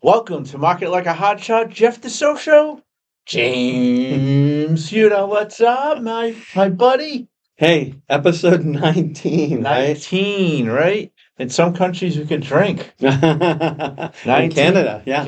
Welcome to Market Like a Hotshot, Jeff the Social, James. What's up, my buddy? Hey, episode 19, right? 19, right? In some countries we can drink. In 19. Canada, yeah.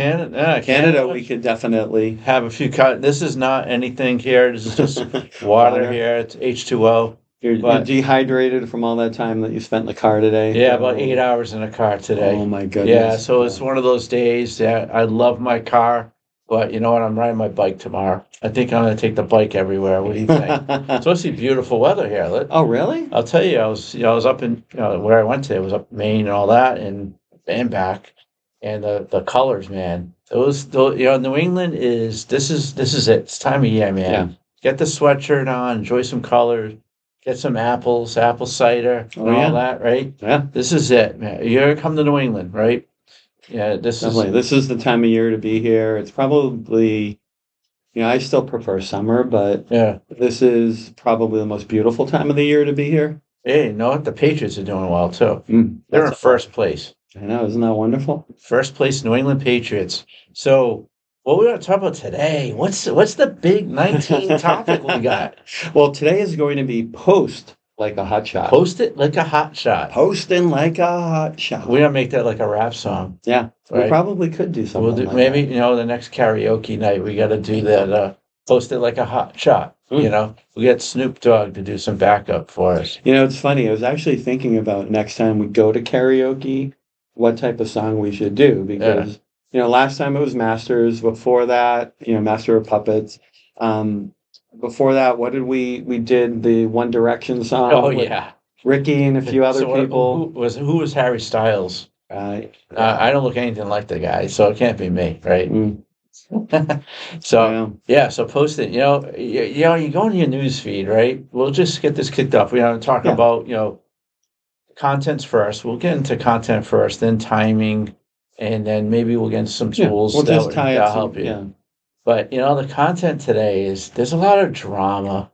Canada. We could definitely Have a few cut. This is not anything here. This is just water here. It's H2O. You're dehydrated from all that time that you spent in the car today. Yeah, about 8 hours in the car today. Oh my goodness. Yeah, so it's one of those days that I love my car, but you know what? I'm riding my bike tomorrow. I think I'm going to take the bike everywhere. What do you think? It's supposed to be beautiful weather here. Oh, really? I'll tell you, I was up in where I went today. Was up in Maine and all that, and back, and the colors, man. Those New England this is it. It's time of year, man. Yeah. Get the sweatshirt on, enjoy some colors. Get some apples, apple cider, and all that, right? Yeah. This is it, man. You're gonna come to New England, right? Yeah, This is the time of year to be here. It's probably, I still prefer summer, but yeah, this is probably the most beautiful time of the year to be here. Hey, you know what? The Patriots are doing well too. They're in That's first place. I know, isn't that wonderful? First place, New England Patriots. So, what we're going to talk about today? What's the big 19 topic we got? Well, today is going to be post like a hot shot. Post it like a hot shot. Posting like a hot shot. We're gonna make that like a rap song. Yeah, right? We probably could do something. We'll do, like maybe that. the next karaoke night we got to do that. Post it like a hot shot. We get Snoop Dogg to do some backup for us. It's funny. I was actually thinking about next time we go to karaoke, what type of song we should do because last time it was Masters. Before that, Master of Puppets. Before that, what did we did the One Direction song? Oh yeah, Ricky and a few other people. Who was Harry Styles? Yeah. I don't look anything like the guy, so it can't be me, right? So so post it. You go in your news feed, right? We'll just get this kicked off. We're talking about contents first. We'll get into content first, then timing, and then maybe we'll get into some tools that'll help you. Yeah. But the content today there's a lot of drama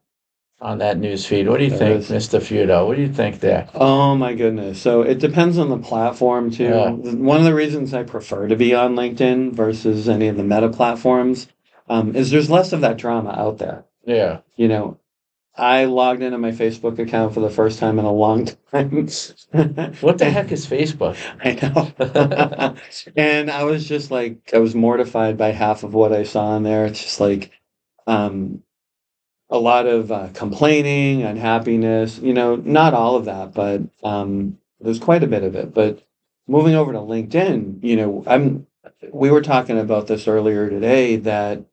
on that news feed. What do you think, Mr. Feudo? What do you think there? Oh my goodness. So it depends on the platform too. One of the reasons I prefer to be on LinkedIn versus any of the meta platforms is there's less of that drama out there. Yeah. I logged into my Facebook account for the first time in a long time. What the heck is Facebook? I know. And I was just like, I was mortified by half of what I saw in there. It's just like a lot of complaining, unhappiness, not all of that, but there's quite a bit of it. But moving over to LinkedIn, we were talking about this earlier today that,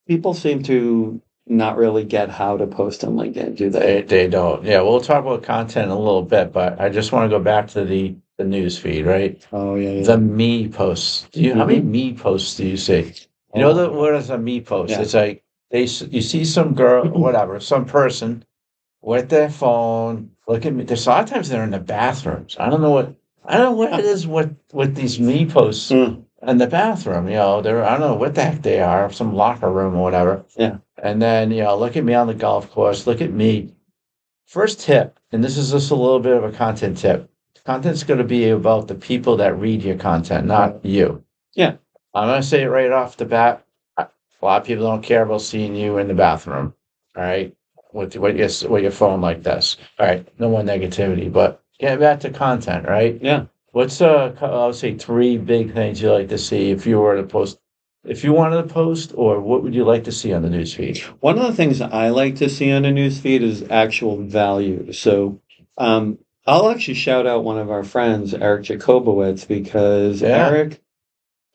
people seem to not really get how to post on LinkedIn, do they? They don't. Yeah, we'll talk about content in a little bit, but I just want to go back to the news feed, right? Oh yeah. The me posts. How many me posts do you see? What is a me post? Yeah. It's like you see some girl, whatever, some person with their phone. Look at me. There's a lot of times they're in the bathrooms. I don't know what it is with these me posts in the bathroom. I don't know what the heck they are, some locker room or whatever. Yeah. And then, look at me on the golf course. Look at me. First tip, and this is just a little bit of a content tip. Content's going to be about the people that read your content, not you. Yeah. I'm going to say it right off the bat. A lot of people don't care about seeing you in the bathroom, all right, with your phone like this. All right, no more negativity, but get back to content, right? Yeah. What's, I would say 3 big things you like to see if you were to post? If you wanted to post, or what would you like to see on the newsfeed? One of the things I like to see on a newsfeed is actual value. So I'll actually shout out one of our friends, Eric Jacobowitz, because Eric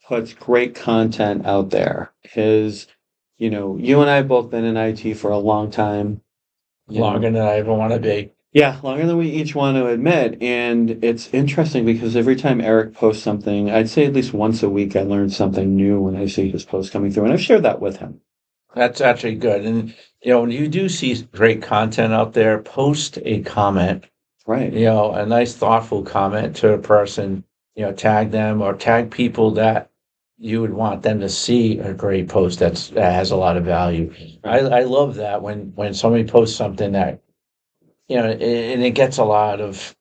puts great content out there. You and I have both been in IT for a long time. Longer than I ever want to be. Yeah, longer than we each want to admit. And it's interesting because every time Eric posts something, I'd say at least once a week, I learn something new when I see his post coming through. And I've shared that with him. That's actually good. And, when you do see great content out there, post a comment. Right. A nice, thoughtful comment to a person, tag them or tag people that you would want them to see a great post that has a lot of value. Right. I love that when somebody posts something that, and it gets a lot of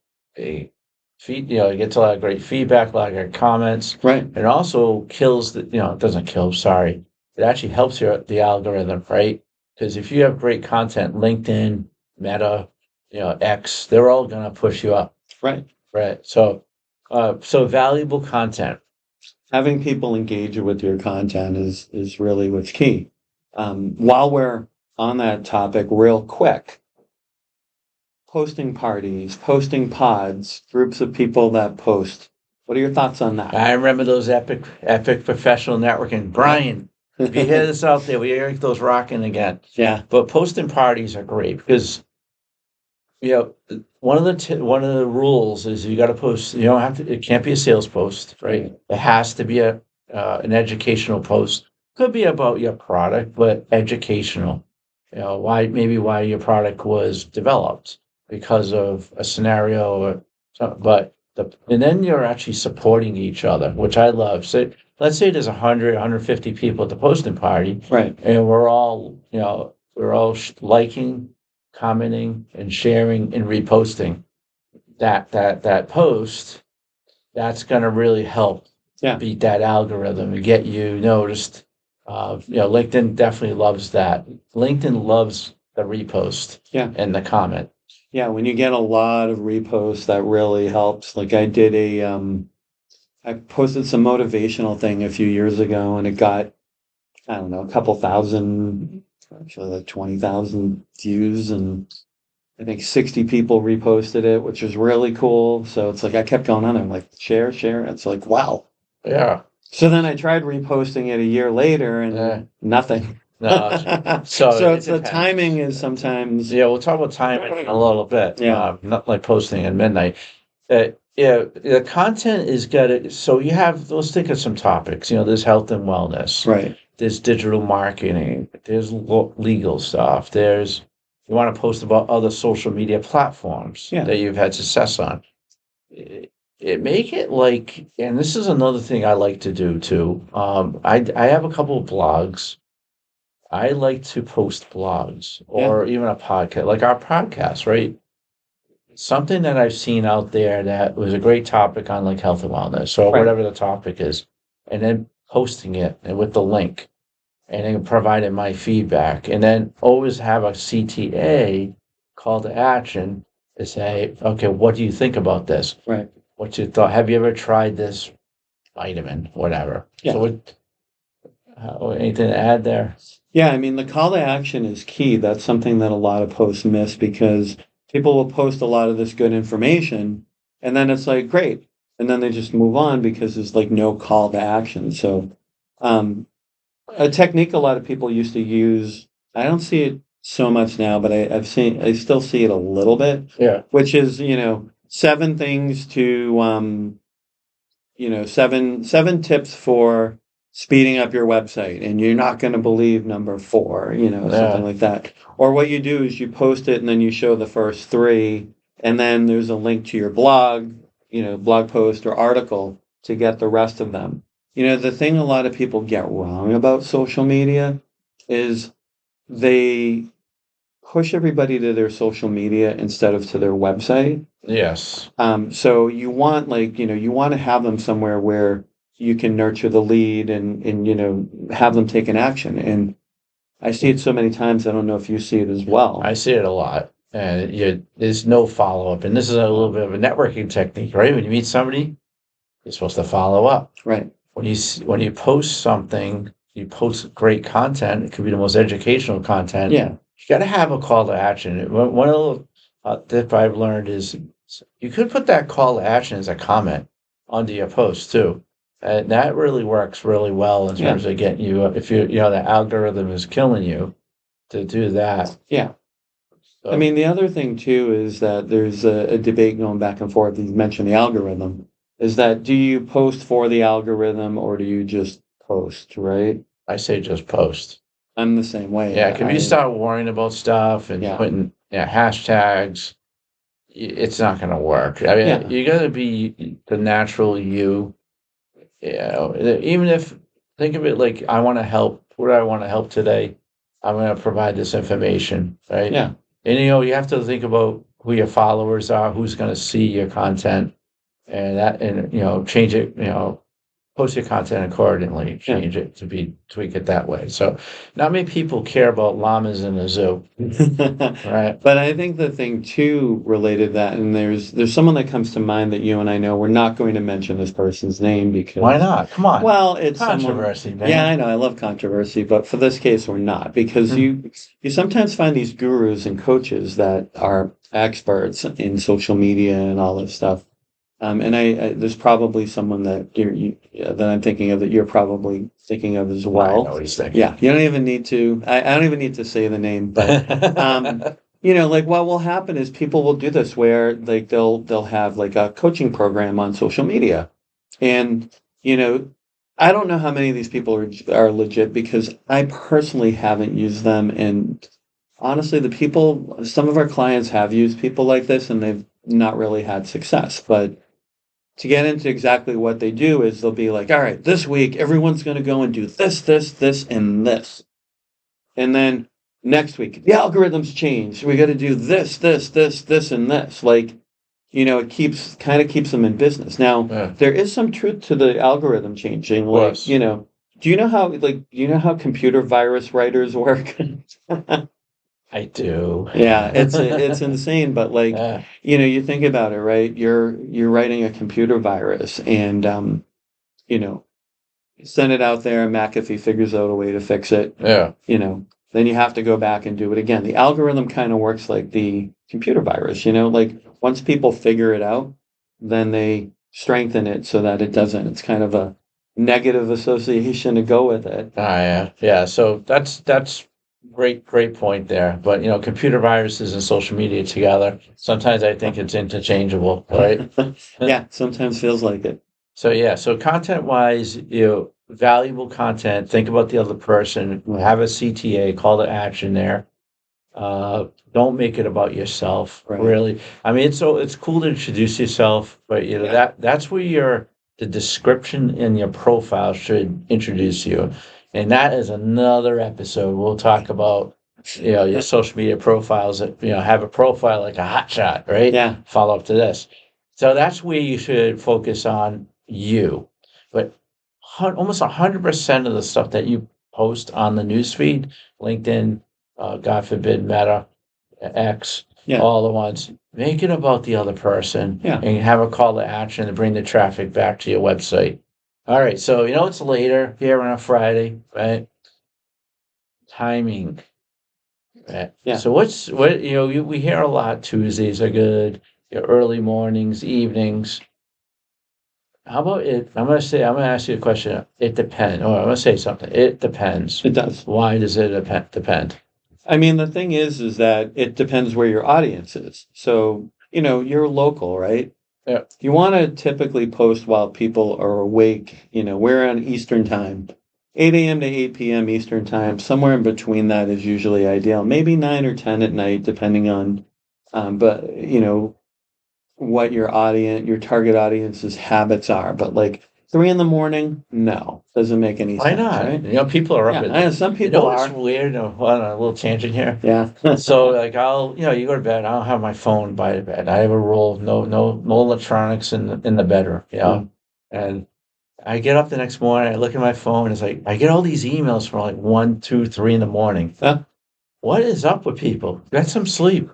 it gets a lot of great feedback, a lot of great comments. Right. It also kills it doesn't kill, sorry. It actually helps the algorithm, right? Because if you have great content, LinkedIn, Meta, X, they're all going to push you up. Right. Right. So valuable content. Having people engage with your content is really what's key. While we're on that topic, real quick, posting parties, posting pods, groups of people that post. What are your thoughts on that? I remember those epic professional networking. Brian, if you hear this out there, we gotta get those rocking again. Yeah. But posting parties are great because one of the rules is you got to post. You don't have to. It can't be a sales post, right? It has to be an educational post. Could be about your product, but educational. Why your product was developed because of a scenario or something. And then you're actually supporting each other, which I love. So let's say there's 100, 150 people at the posting party, right? And we're all liking, commenting, and sharing and reposting that post. That's going to really help beat that algorithm and get you noticed. LinkedIn definitely loves that. LinkedIn loves the repost and the comment. Yeah, when you get a lot of reposts, that really helps. Like I did I posted some motivational thing a few years ago, and it got, I don't know, a couple thousand, actually like 20,000 views, and I think 60 people reposted it, which was really cool. So it's like I kept going on there, I'm like, share. It's like, wow. Yeah. So then I tried reposting it a year later, and nothing. No, so it's the timing is sometimes. Yeah, we'll talk about timing in a little bit. Yeah. Not like posting at midnight. The content is good. So let's think of some topics. There's health and wellness. Right. There's digital marketing. There's legal stuff. You want to post about other social media platforms that you've had success on. It make it like, and this is another thing I like to do too. I have a couple of blogs. I like to post blogs or even a podcast, like our podcast, right? Something that I've seen out there that was a great topic on like health and wellness or whatever the topic is, and then posting it and with the link and then providing my feedback and then always have a CTA call to action to say, okay, what do you think about this? Right. What's your thought? Have you ever tried this vitamin, whatever? Yeah. So anything to add there? Yeah, I mean, the call to action is key. That's something that a lot of posts miss because people will post a lot of this good information and then it's like, great. And then they just move on because there's like no call to action. So, a technique a lot of people used to use, I don't see it so much now, but I still see it a little bit. Yeah. Which is, 7 things to, seven tips for speeding up your website, and you're not going to believe number 4, something like that. Or what you do is you post it and then you show the first 3, and then there's a link to your blog, blog post or article to get the rest of them. The thing a lot of people get wrong about social media is they push everybody to their social media instead of to their website. Yes. So you want you want to have them somewhere where you can nurture the lead and have them take an action. And I see it so many times. I don't know if you see it as well. I see it a lot. And there's no follow-up. And this is a little bit of a networking technique, right? When you meet somebody, you're supposed to follow up. Right. When you post something, you post great content. It could be the most educational content. Yeah. You got to have a call to action. One of the tip I've learned is you could put that call to action as a comment under your post too. And that really works really well in terms of getting you, if the algorithm is killing you to do that. Yeah. So, I mean, the other thing too is that there's a debate going back and forth. You mentioned the algorithm. Is that, do you post for the algorithm or do you just post, right? I say just post. I'm the same way. Yeah, if you start worrying about stuff and putting hashtags, it's not going to work. I mean, you got to be the natural you. Even if, think of it like, I want to help. What do I want to help today? I'm going to provide this information, right? Yeah. And you have to think about who your followers are, who's going to see your content. and change it, post your content accordingly, Yeah. change it to tweak it that way. So not many people care about llamas in a zoo, right? But I think the thing too related to that, and there's someone that comes to mind that you and I know. We're not going to mention this person's name because Why not? Come on. well, it's Controversy, someone. man. Yeah, I know. I love controversy, but for this case, we're not because you sometimes find these gurus and coaches that are experts in social media and all this stuff. And there's probably someone that I'm thinking of that you're probably thinking of as I well. know what he's thinking. Yeah, you don't even need to. I don't even need to say the name, but like what will happen is people will do this where like they'll have like a coaching program on social media, and I don't know how many of these people are legit because I personally haven't used them, and honestly, some of our clients have used people like this, and they've not really had success, but to get into exactly what they do is they'll be like, all right, this week everyone's going to go and do this, this, this, and this. And then next week, the algorithms change. We got to do this, this, this, this, and this. Like, it keeps them in business. Now, there is some truth to the algorithm changing. Like, do you know how computer virus writers work? I do. Yeah, it's insane, but like, you think about it, right? You're writing a computer virus and send it out there and McAfee figures out a way to fix it. Yeah. Then you have to go back and do it again. The algorithm kind of works like the computer virus, like once people figure it out, then they strengthen it so that it doesn't. It's kind of a negative association to go with it. Yeah. Yeah. So that's great point there. But computer viruses and social media together, sometimes I think it's interchangeable, right? Yeah, sometimes feels like it. So content wise, valuable content, think about the other person, have a CTA, call to action there. Don't make it about yourself, really. I mean, it's cool to introduce yourself, but that's where the description in your profile should introduce you. And that is another episode. We'll talk about your social media profiles that have a profile like a hotshot, right? Yeah. Follow up to this. So that's where you should focus on you. But almost 100% of the stuff that you post on the newsfeed, LinkedIn, God forbid, Meta, X, all the ones, make it about the other person and have a call to action to bring the traffic back to your website. All right, so it's later here on a Friday, right? Timing. Right? Yeah. So we hear a lot Tuesdays are good, your early mornings, evenings. How about it? I'm going to ask you a question. It depends. Or I'm going to say something. It depends. It does. Why does it depend? I mean, the thing is that it depends where your audience is. So, you're local, right? Yeah. You want to typically post while people are awake. We're on Eastern time, 8 a.m. to 8 p.m. Eastern time. Somewhere in between that is usually ideal. Maybe 9 or 10 at night, depending on, but what your target audience's habits are. But like 3 a.m, no, doesn't make any sense. Why not? Right? People are up at. I know some people are. It's weird. On a little tangent here. Yeah. So like you go to bed. I don't have my phone by the bed. I have a rule: no electronics in the bedroom. And I get up the next morning. I look at my phone. It's like I get all these emails from like 1, 2, 3 in the morning. What is up with people? Get some sleep.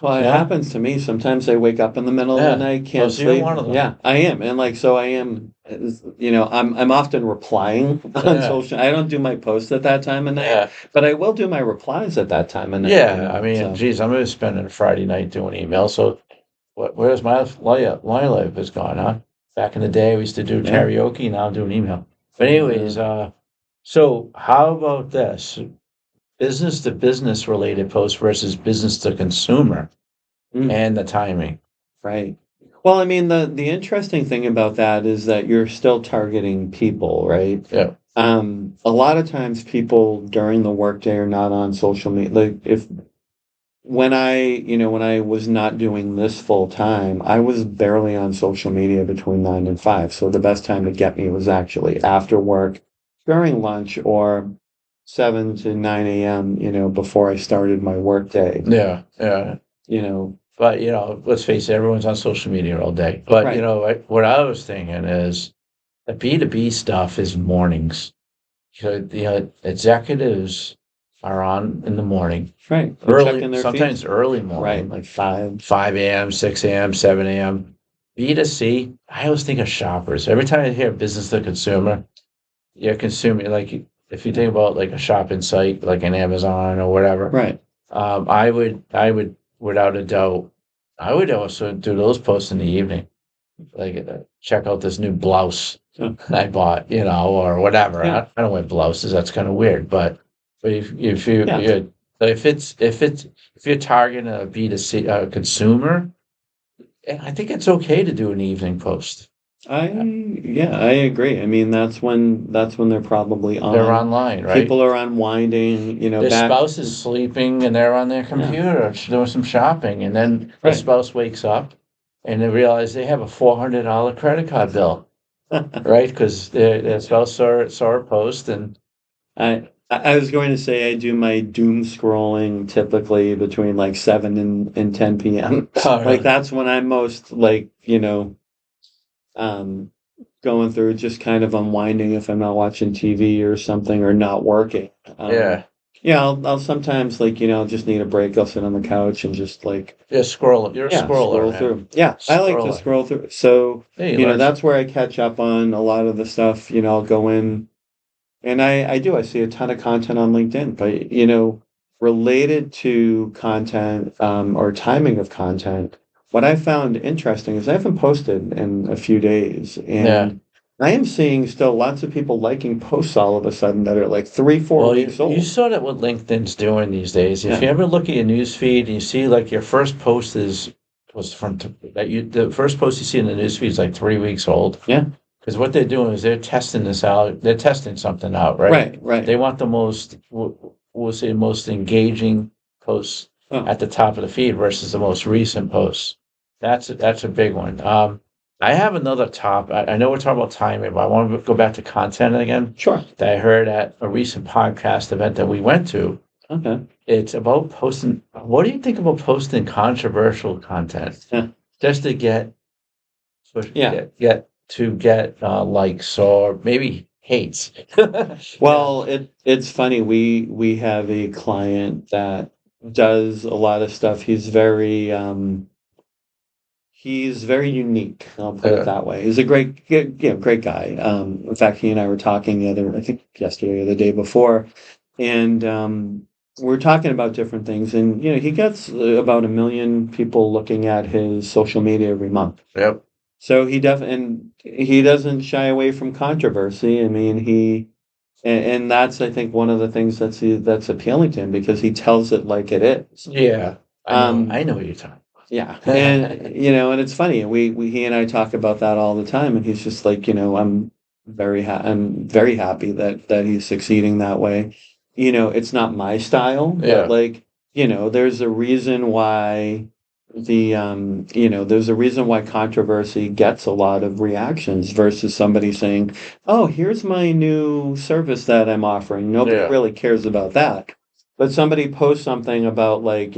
Well, it happens to me. Sometimes I wake up in the middle of the night, can't sleep. You're one of them. Yeah, I am. And so I am, I'm often replying on social. I don't do my posts at that time of night, but I will do my replies at that time of night. Yeah, I mean, geez, I'm going to spend a Friday night doing email. So where's my life is gone, huh? Back in the day, we used to do karaoke. Now I'm doing email. But anyways, so how about this? Business to business related posts versus business to consumer and the timing. Right. Well, I mean, the interesting thing about that is that you're still targeting people, right? Yeah. A lot of times people during the workday are not on social media. Like when I was not doing this full time, I was barely on social media between 9 and 5. So the best time to get me was actually after work, during lunch, or 7 to 9 a.m., before I started my work day. Yeah. But let's face it, everyone's on social media all day. But Right. what I was thinking is the B2B stuff is mornings. So the executives are on in the morning, Right. They're checking early, their sometimes feeds. early Right. morning, Like 5. 5 a.m., 6 a.m., 7 a.m. B2C, I always think of shoppers. Every time I hear business to consumer, you're consuming, like if you think about like a shopping site like an Amazon or whatever. Right. I would without a doubt, I would also do those posts in the evening, like check out this new blouse Oh, I bought, or whatever. yeah. I don't wear blouses. That's kind of weird, but if you Yeah. if you're targeting a B2C consumer, I think it's okay to do an evening post. I agree. I mean, that's when they're probably They're on. online, right? People are unwinding, Their back. spouse is sleeping and they're on their Yeah. computer doing some shopping, and then the Right. spouse wakes up and they realize they have a $400 credit card bill, right? Because their spouse saw a post and I was going to say I do my doom scrolling typically between like 7 and 10 p.m. oh, Like really? that's when I'm most like, um, going through just kind of unwinding if I'm not watching TV or something or not working. Yeah, Yeah, I'll sometimes like, just need a break. I'll sit on the couch and just like, you're scrolling. You're a yeah, scroller, scroll man. through. Yeah, I like to Scroller. scroll through. So, Yeah, you learn. that's where I catch up on a lot of the stuff. I'll go in. And I see a ton of content on LinkedIn, but related to content or timing of content, what I found interesting is I haven't posted in a few days, Yeah. and I am seeing still lots of people liking posts all of a sudden that are like 3, 4 Well, weeks you old. saw that what LinkedIn's doing these days. If Yeah, you ever look at your news feed and you see like your first post was from the first post you see in the news feed is like 3 weeks old. yeah, Because what they're doing is they're testing this out. They're testing something out, right? right, right. They want the most, we'll say, most engaging posts Oh, at the top of the feed versus the most recent posts. That's a big one. I have another top. I know we're talking about timing, but I want to go back to content again sure. that I heard at a recent podcast event that we went to. Okay. It's about posting. What do you think about posting controversial content Yeah. just to get Yeah. get likes or maybe hates. Well, it's funny. We have a client that does a lot of stuff. He's very unique. I'll put it Yeah. that way. He's a great guy. In fact, he and I were talking I think yesterday or the day before, and we're talking about different things. And he gets about 1 million people looking at his social media every month. Yep. So and he doesn't shy away from controversy. I mean, and that's I think one of the things that's appealing to him because he tells it like it is. Yeah. Um, I know what you're talking yeah, about. and it's funny. We he and I talk about that all the time, and he's just like, I'm very happy that he's succeeding that way. It's not my style, but Yeah. like, there's a reason why there's a reason why controversy gets a lot of reactions versus somebody saying, "Oh, here's my new service that I'm offering." Nobody Yeah. really cares about that. But somebody posts something about like,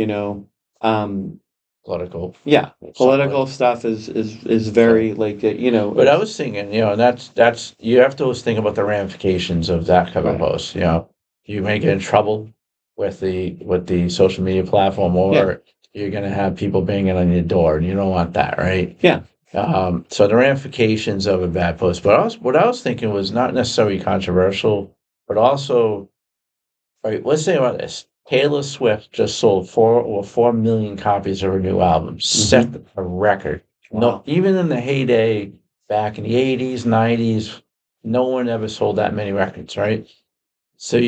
um, Political. yeah, political Somewhat. stuff is very like But I was thinking, and that's you have to always think about the ramifications of that type of right. post. You may get in trouble with the social media platform, Yeah, or you're gonna have people banging on your door, and you don't want that, right? yeah, So the ramifications of a bad post. But what I was thinking was not necessarily controversial, but also, right, let's say about this. Taylor Swift just sold 4 million copies of her new album, set hmm a record. No, wow, even in the heyday back in the 80s, 90s, no one ever sold that many records, right? So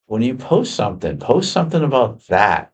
when you post something about that,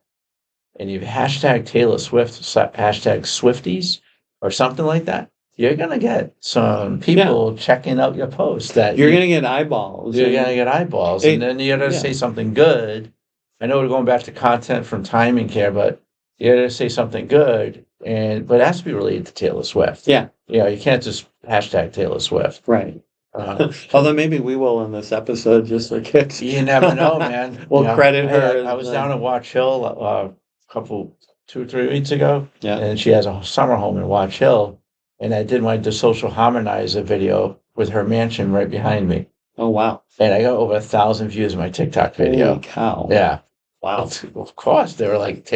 and you hashtag Taylor Swift, hashtag Swifties, or something like that, you're gonna get some yeah, people checking out your post that you're gonna get eyeballs you're gonna and get eyeballs, and it, then you gotta yeah, say something good. I know we're going back to content from timing care, but you gotta say something good, but it has to be related to Taylor Swift. yeah, You can't just hashtag Taylor Swift. right. Uh, Although maybe we will in this episode just for kicks. you never know, man. We'll credit Hey, her I as was down at Watch Hill a couple 2 or 3 weeks ago. Yeah. And she has a summer home in Watch Hill. And I did the social harmonizer video with her mansion right behind me. Oh, wow. And I got over 1,000 views in my TikTok video. Holy cow. Yeah. Wow. Of course. They were like,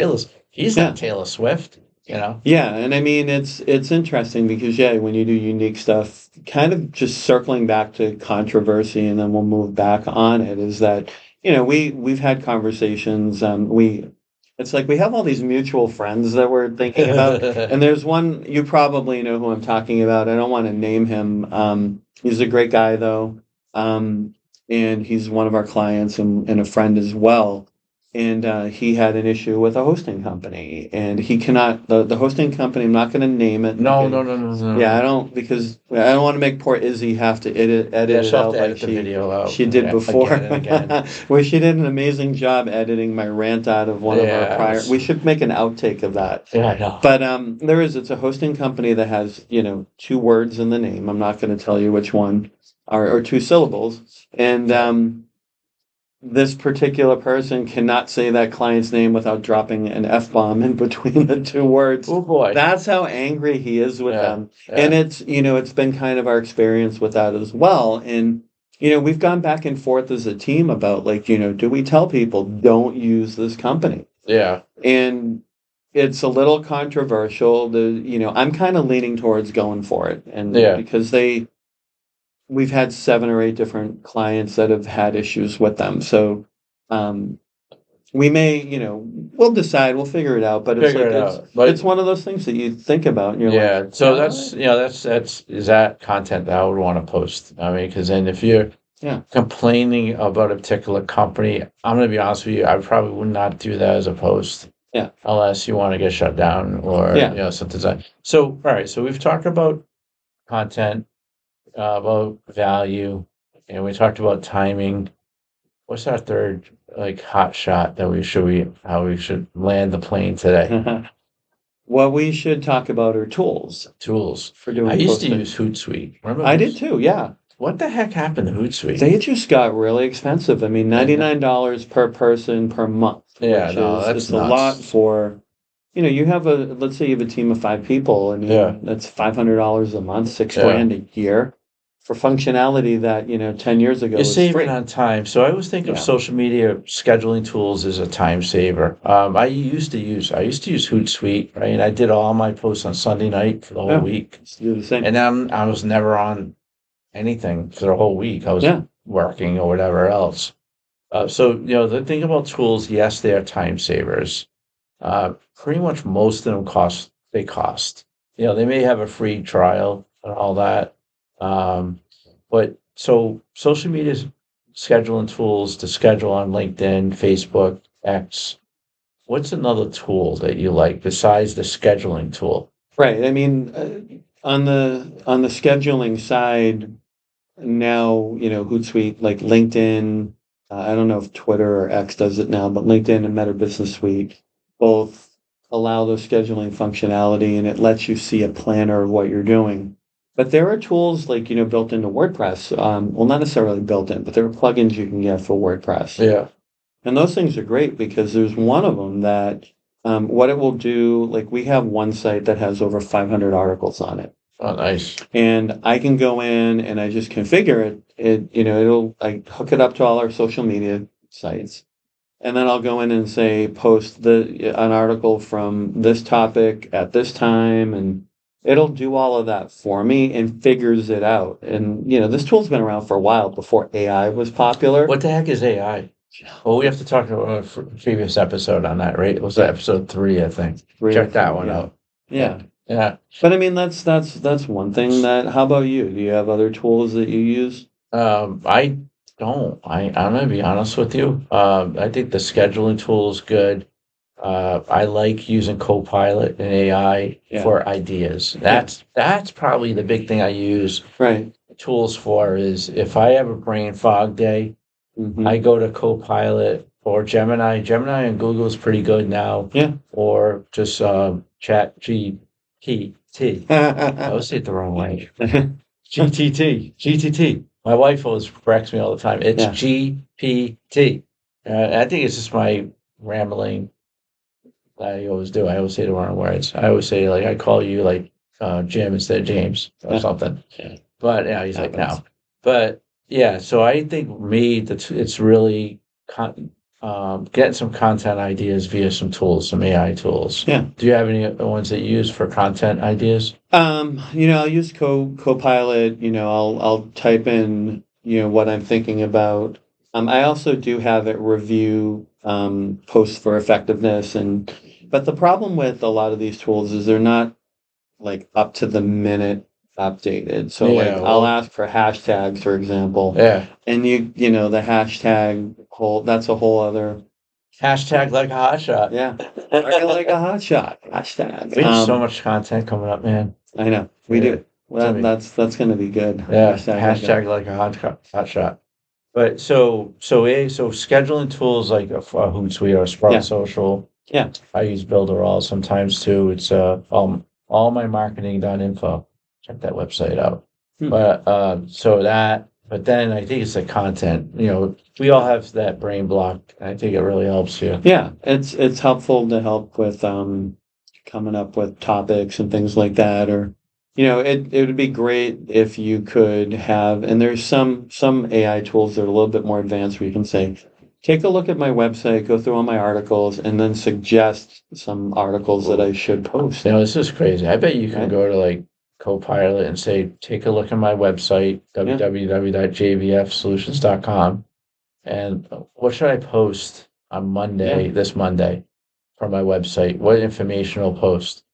he's not Taylor Swift, you know? Yeah. And I mean, it's interesting because, when you do unique stuff, kind of just circling back to controversy, and then we'll move back on it, is that, we've had conversations. It's like we have all these mutual friends that we're thinking about. And there's one, you probably know who I'm talking about. I don't want to name him. He's a great guy, though. And he's one of our clients and a friend as well. And he had an issue with a hosting company. And he cannot, the hosting company, I'm not going to name it. No. Yeah, I don't, because I don't want to make poor Izzy have to edit it out like she did before. Again and again. Where she did an amazing job editing my rant out of one of our prior. We should make an outtake of that. Yeah, I know. But it's a hosting company that has 2 words in the name. I'm not going to tell you which one, or 2 syllables. And this particular person cannot say that client's name without dropping an F-bomb in between the 2 words. Oh boy. That's how angry he is with them. Yeah. And it's, it's been kind of our experience with that as well. And, we've gone back and forth as a team about do we tell people don't use this company? Yeah. And it's a little controversial. I'm kind of leaning towards going for it. And because we've had 7 or 8 different clients that have had issues with them. So we may, we'll decide, we'll figure it out. But it's one of those things that you think about. And you're like, so that's is that content that I would want to post. I mean, because then if you're complaining about a particular company, I'm going to be honest with you, I probably would not do that as a post. Yeah. Unless you want to get shut down or something like that. So all right, so we've talked about content, about value, and we talked about timing. What's our third hot shot that how we should land the plane today? What we should talk about are tools for doing. I used to use Hootsuite. Remember? I did too. Yeah. What the heck happened to Hootsuite? They just got really expensive. I mean, $99 per person per month. Yeah, that's a lot for. You have let's say you have a team of 5 people, and that's $500 a month, $6,000 a year for functionality that 10 years ago you're saving free. On time. So I always think of social media scheduling tools as a time saver. I used to use Hootsuite, right? And I did all my posts on Sunday night for the whole week. Do the same. And then I was never on anything for the whole week. I was working or whatever else. So the thing about tools, yes, they are time savers. Pretty much most of them cost. They may have a free trial and all that. But so social media scheduling tools to schedule on LinkedIn, Facebook, X. What's another tool that you like besides the scheduling tool? Right. I mean, on the scheduling side now, Hootsuite, like LinkedIn. I don't know if Twitter or X does it now, but LinkedIn and Meta Business Suite both allow the scheduling functionality, and it lets you see a planner of what you're doing. But there are tools built into WordPress. Well, not necessarily built in, but there are plugins you can get for WordPress. Yeah. And those things are great because there's one of them that what it will do, we have one site that has over 500 articles on it. Oh, nice. And I can go in and I just configure it. It'll hook it up to all our social media sites. And then I'll go in and say, post an article from this topic at this time, and it'll do all of that for me and figures it out. And, this tool's been around for a while before AI was popular. What the heck is AI? Well, we have to talk about a previous episode on that, right? It was episode 3, I think. Check that one out. Yeah. Yeah. But I mean, that's one thing how about you? Do you have other tools that you use? I don't. I'm going to be honest with you. I think the scheduling tool is good. I like using Copilot and AI for ideas. That's probably the big thing I use tools for is if I have a brain fog day, I go to Copilot or Gemini. Gemini and Google is pretty good now. Yeah. Or just Chat GPT. I always say it the wrong way. GTT. My wife always corrects me all the time. It's GPT. I think it's just my rambling I always do. I always say the wrong words. I always say like I call you like Jim instead of James or something. Yeah. But yeah, he's like Happens. no. But yeah, so I think it's really getting some content ideas via some tools, some AI tools. Yeah. Do you have any ones that you use for content ideas? I'll use Copilot, I'll type in, what I'm thinking about. I also do have it review posts for effectiveness but the problem with a lot of these tools is they're not like up to the minute updated. So like Yeah, I'll well, ask for hashtags, for example, yeah. and the hashtag that's a whole other, Hashtag like a hotshot. yeah, like a hotshot hashtag. We have so much content coming up, man. I know we Yeah, do. Well, that's going to be good. yeah. Hashtag Hashtag like a hot shot. But so scheduling tools like Hootsuite or Sprout Yeah. Social. Yeah. I use Builderall sometimes too. It's all my marketing.info. Check that website out. Hmm. But but then I think it's the content. We all have that brain block. I think it really helps you. Yeah, it's helpful to help with coming up with topics and things like that. Or it would be great if you could have, and there's some AI tools that are a little bit more advanced where you can say, take a look at my website, go through all my articles, and then suggest some articles that I should post. This is crazy. I bet you can Right? go to like Copilot and say, take a look at my website, www.jvfsolutions.com, and what should I post on Monday, this Monday, from my website? What informational post?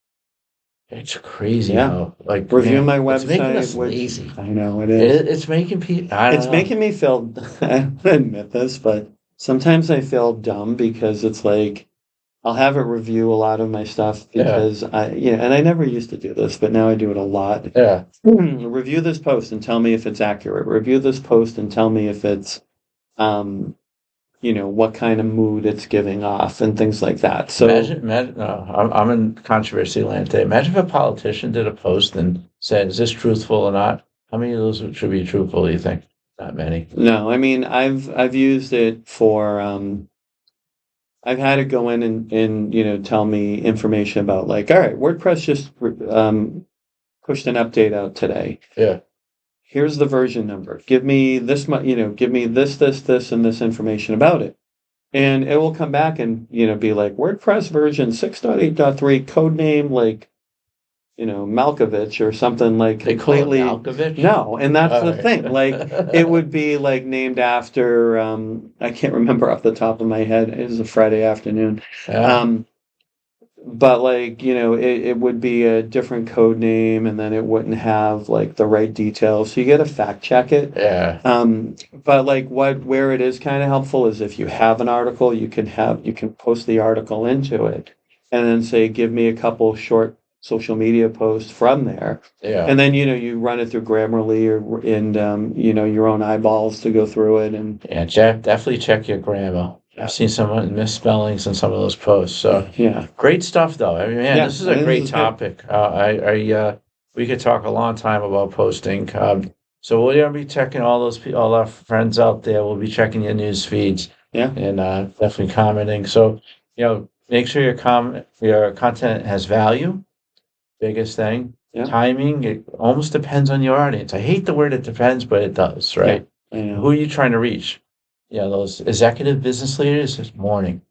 It's crazy Yeah. how like Review my it's making website, us which lazy. I know it is. It's making people. I don't It's know. making me feel, I don't admit this, but sometimes I feel dumb because it's like I'll have it review a lot of my stuff Yeah. because and I never used to do this, but now I do it a lot. Yeah. Review this post and tell me if it's accurate. Review this post and tell me if it's, what kind of mood it's giving off and things like that. So Imagine. No, I'm in controversy land today. Imagine if a politician did a post and said, "Is this truthful or not?" How many of those should be truthful? Do you think? Not many. no, I mean I've used it for I've had it go in and tell me information about like, all right, WordPress just pushed an update out today. Yeah. Here's the version number. Give me this much, give me this, and this information about it. And it will come back and, be like WordPress version 6.8.3 code name like, Malkovich or something like They call it completely. Malkovich? No, and that's All the right. thing. Like it would be like named after I can't remember off the top of my head. It was a Friday afternoon. Yeah. But like, it would be a different code name and then it wouldn't have like the right details. So you got to fact check it. Yeah. But like where it is kind of helpful is if you have an article, you can post the article into it and then say, give me a couple short social media posts from there. Yeah. And then, you run it through Grammarly your own eyeballs to go through it. And Yeah, definitely check your grammar. I've seen some misspellings in some of those posts. So yeah, great stuff, though. I mean, man, Yeah, this is a this great is good. topic. We could talk a long time about posting. So we're gonna be checking all our friends out there. We'll be checking your news feeds. Yeah. And definitely commenting. So make sure your content has value. Biggest thing. Yeah. Timing. It almost depends on your audience. I hate the word it depends, but it does, right? I know. Who are you trying to reach? Those executive business leaders this morning.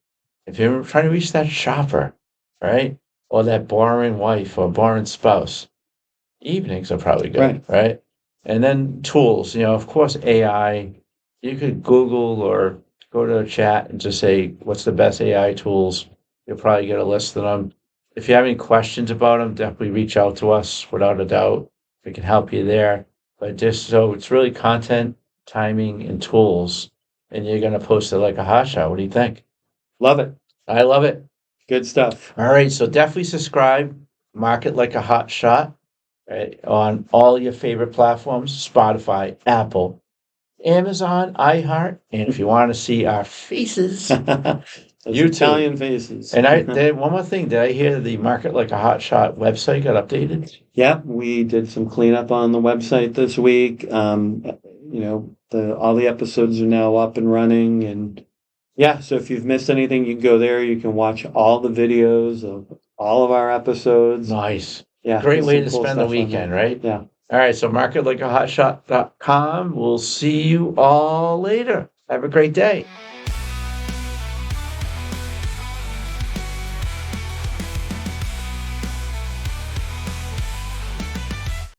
If you're trying to reach that shopper, right? Or that boring wife or boring spouse, evenings are probably good, right? And then tools, of course, AI. You could Google or go to a chat and just say, what's the best AI tools? You'll probably get a list of them. If you have any questions about them, definitely reach out to us without a doubt. We can help you there. But just so it's really content, timing, and tools. And you're going to post it like a hotshot. What do you think? Love it. I love it. Good stuff. All right. So definitely subscribe. Market like a hot shot, right? On all your favorite platforms, Spotify, Apple, Amazon, iHeart. And if you want to see our faces, YouTube. Italian faces. And one more thing. Did I hear the Market Like a Hot Shot website got updated? Yeah, we did some cleanup on the website this week. All the episodes are now up and running, and Yeah, so if you've missed anything, you can go there. You can watch all the videos of all of our episodes. Nice. Yeah, Great there's way some to cool spend the stuff on there. weekend, right? Yeah. All right. So market like a hotshot.com. We'll see you all later. Have a great day.